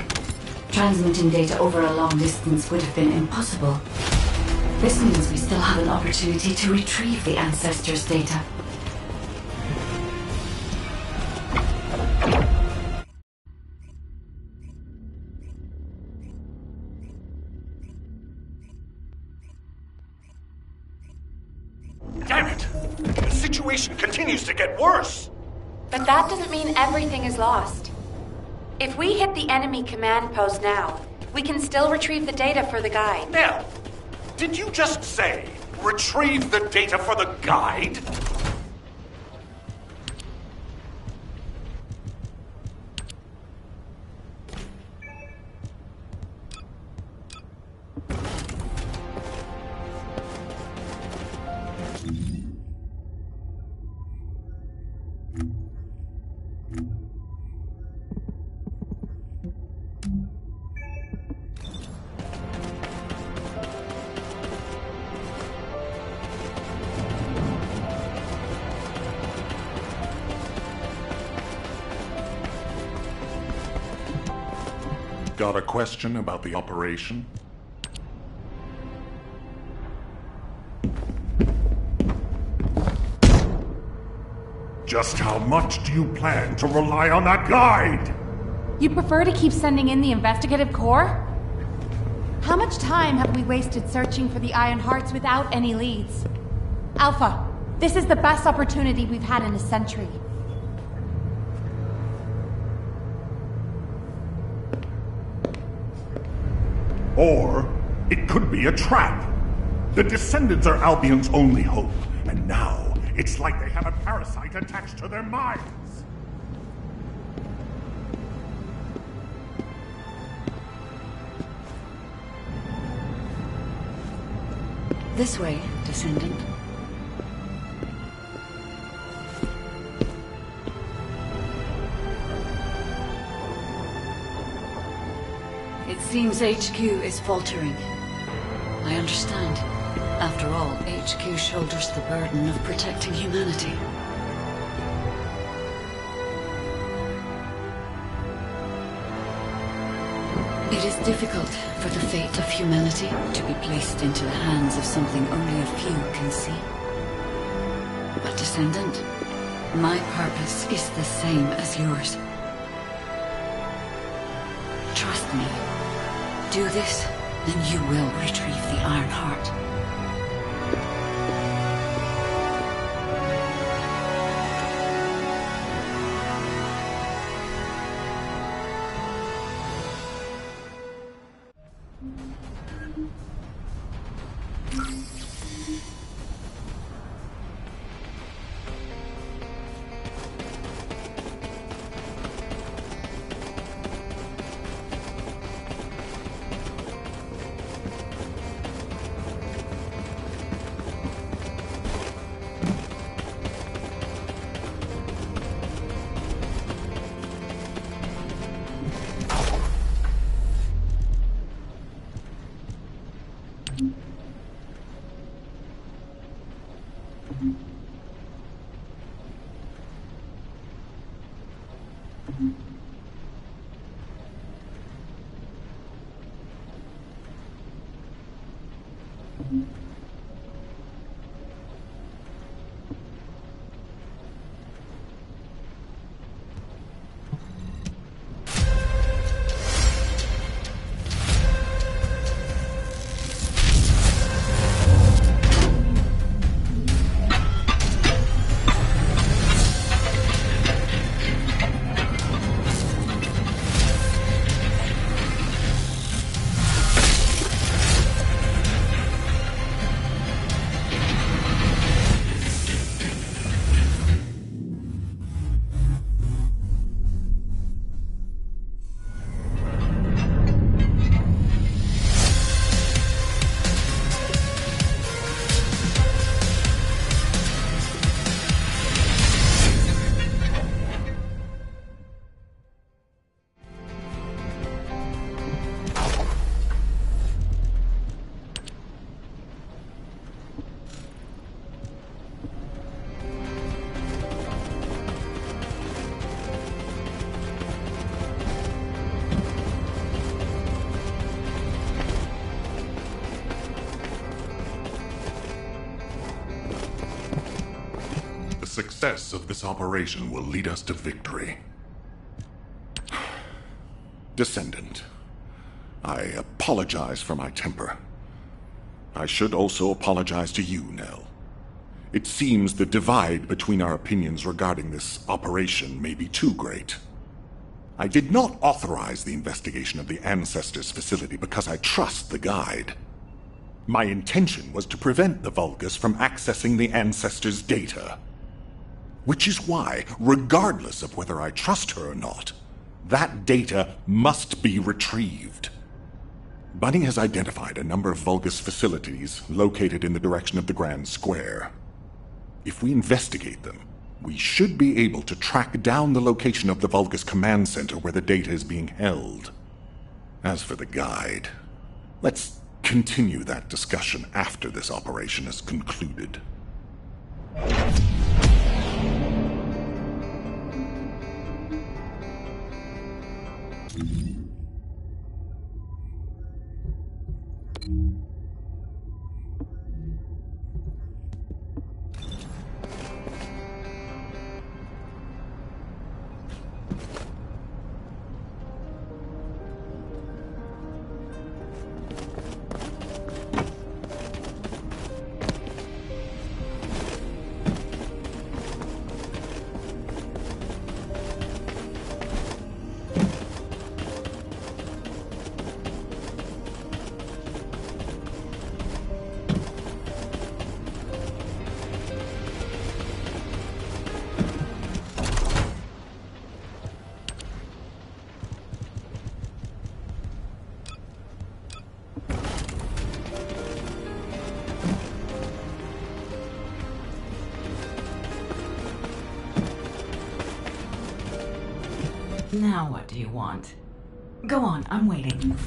transmitting data over a long distance would have been impossible. This means we still have an opportunity to retrieve the Ancestors' data. Damn it! The situation continues to get worse! But that doesn't mean everything is lost. If we hit the enemy command post now, we can still retrieve the data for the guide. Nell, did you just say, retrieve the data for the guide? Got a question about the operation? Just how much do you plan to rely on that guide? You prefer to keep sending in the investigative corps? How much time have we wasted searching for the Iron Hearts without any leads? Alpha, this is the best opportunity we've had in a century. Or it could be a trap. The Descendants are Albion's only hope, and now it's like they have a parasite attached to their minds. This way, Descendant. It seems HQ is faltering. I understand. After all, HQ shoulders the burden of protecting humanity. It is difficult for the fate of humanity to be placed into the hands of something only a few can see. But Descendant, my purpose is the same as yours. Trust me. Do this, and you will retrieve the Iron Heart. The success of this operation will lead us to victory. Descendant, I apologize for my temper. I should also apologize to you, Nell. It seems the divide between our opinions regarding this operation may be too great. I did not authorize the investigation of the Ancestors' facility because I trust the guide. My intention was to prevent the Vulgus from accessing the Ancestors' data. Which is why, regardless of whether I trust her or not, that data must be retrieved. Bunny has identified a number of Vulgus facilities located in the direction of the Grand Square. If we investigate them, we should be able to track down the location of the Vulgus command center where the data is being held. As for the guide, let's continue that discussion after this operation is concluded. Now what do you want? Go on, I'm waiting.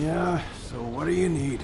Yeah, so what do you need?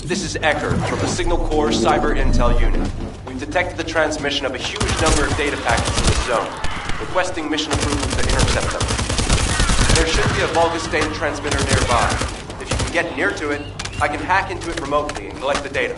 This is Ecker from the Signal Corps Cyber Intel Unit. We've detected the transmission of a huge number of data packets in the zone, requesting mission approval to intercept them. There should be a Vulgus data transmitter nearby. If you can get near to it, I can hack into it remotely and collect the data.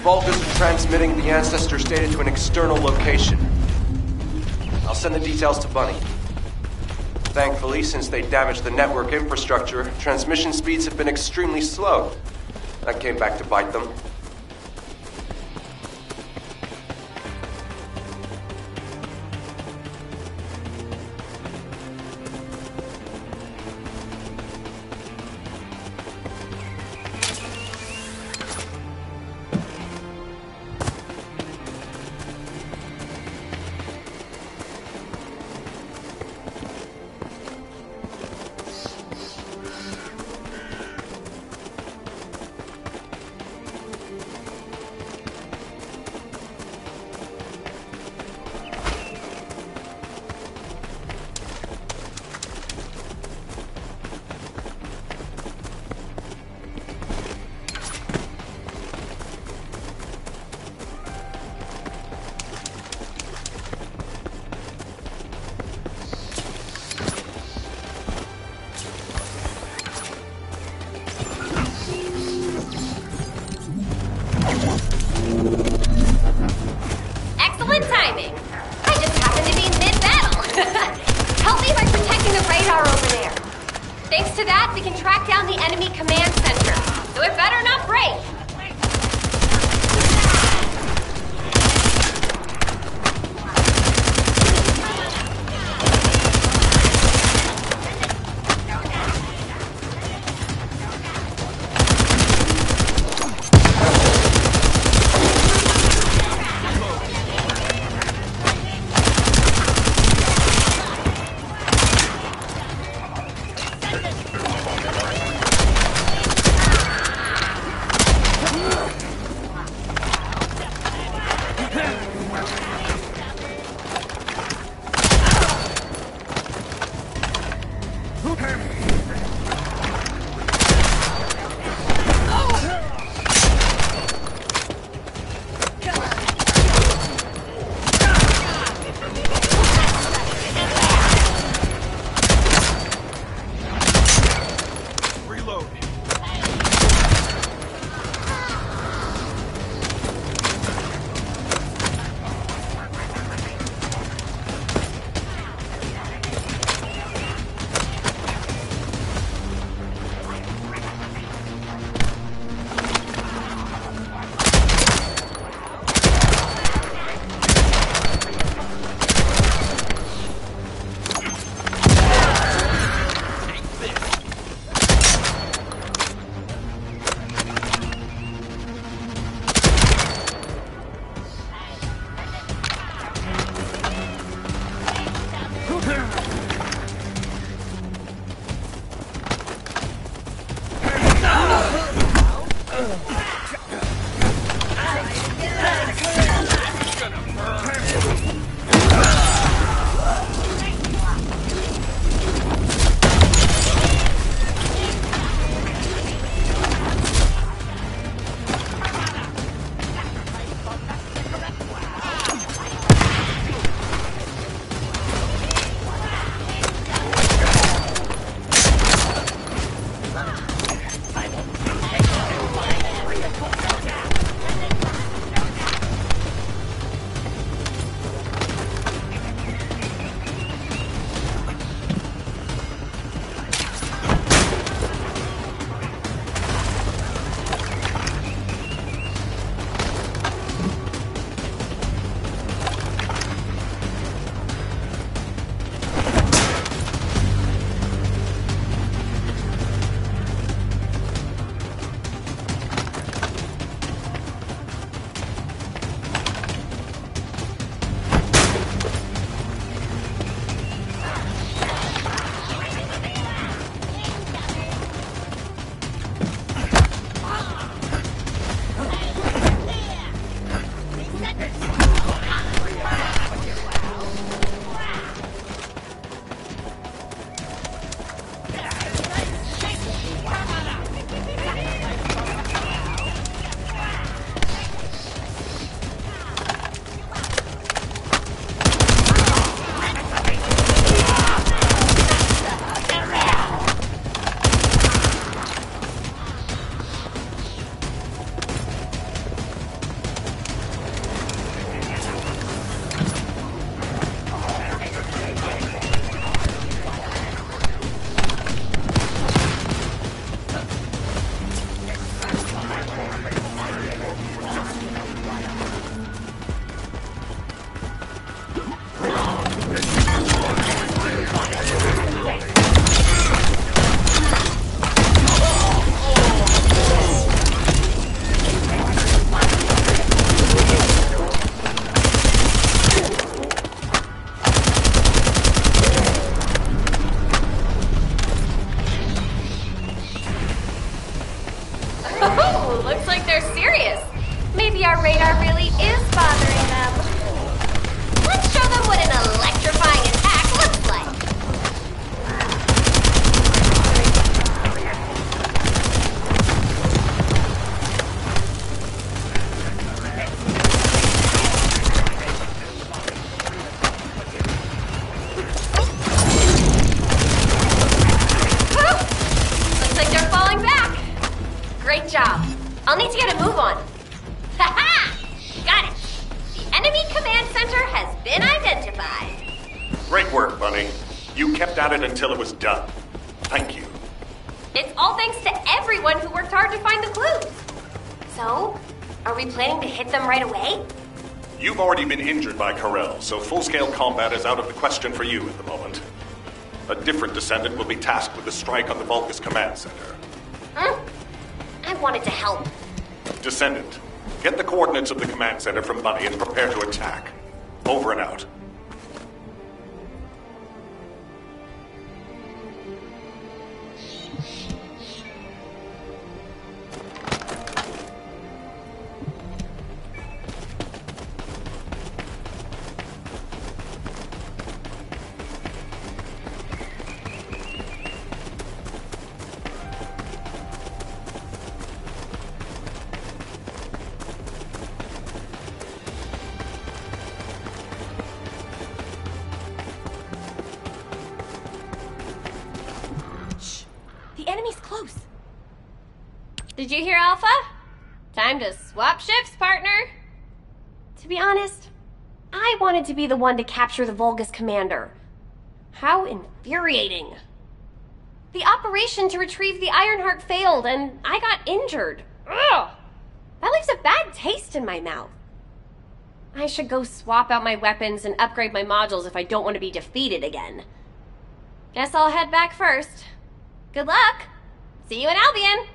Vulgus are transmitting the Ancestors' data to an external location. I'll send the details to Bunny. Thankfully, since they damaged the network infrastructure, transmission speeds have been extremely slow. That came back to bite them. to that, we can track down the enemy command center. So it better not break. Great work, Bunny. You kept at it until it was done. Thank you. It's all thanks to everyone who worked hard to find the clues. So, are we planning to hit them right away? You've already been injured by Karel, so full-scale combat is out of the question for you at the moment. A different Descendant will be tasked with the strike on the Vulgus Command Center. I wanted to help. Descendant, get the coordinates of the Command Center from Bunny and prepare to attack. Over and out. Did you hear, Alpha? Time to swap ships, partner. To be honest, I wanted to be the one to capture the Vulgus commander. How infuriating. The operation to retrieve the Ironheart failed, and I got injured. Ugh! That leaves a bad taste in my mouth. I should go swap out my weapons and upgrade my modules if I don't want to be defeated again. Guess I'll head back first. Good luck! See you in Albion!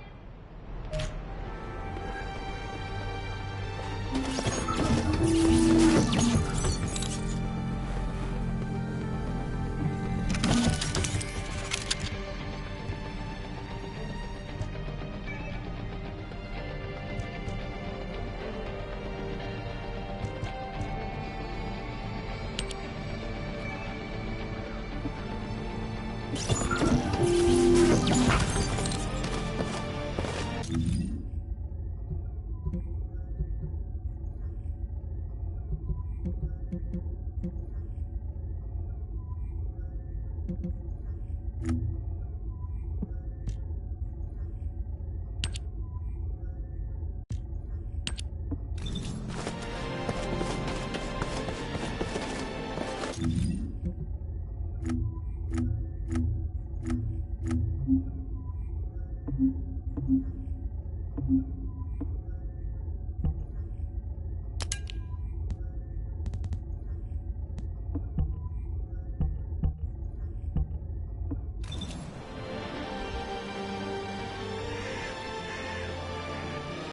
Mm-hmm.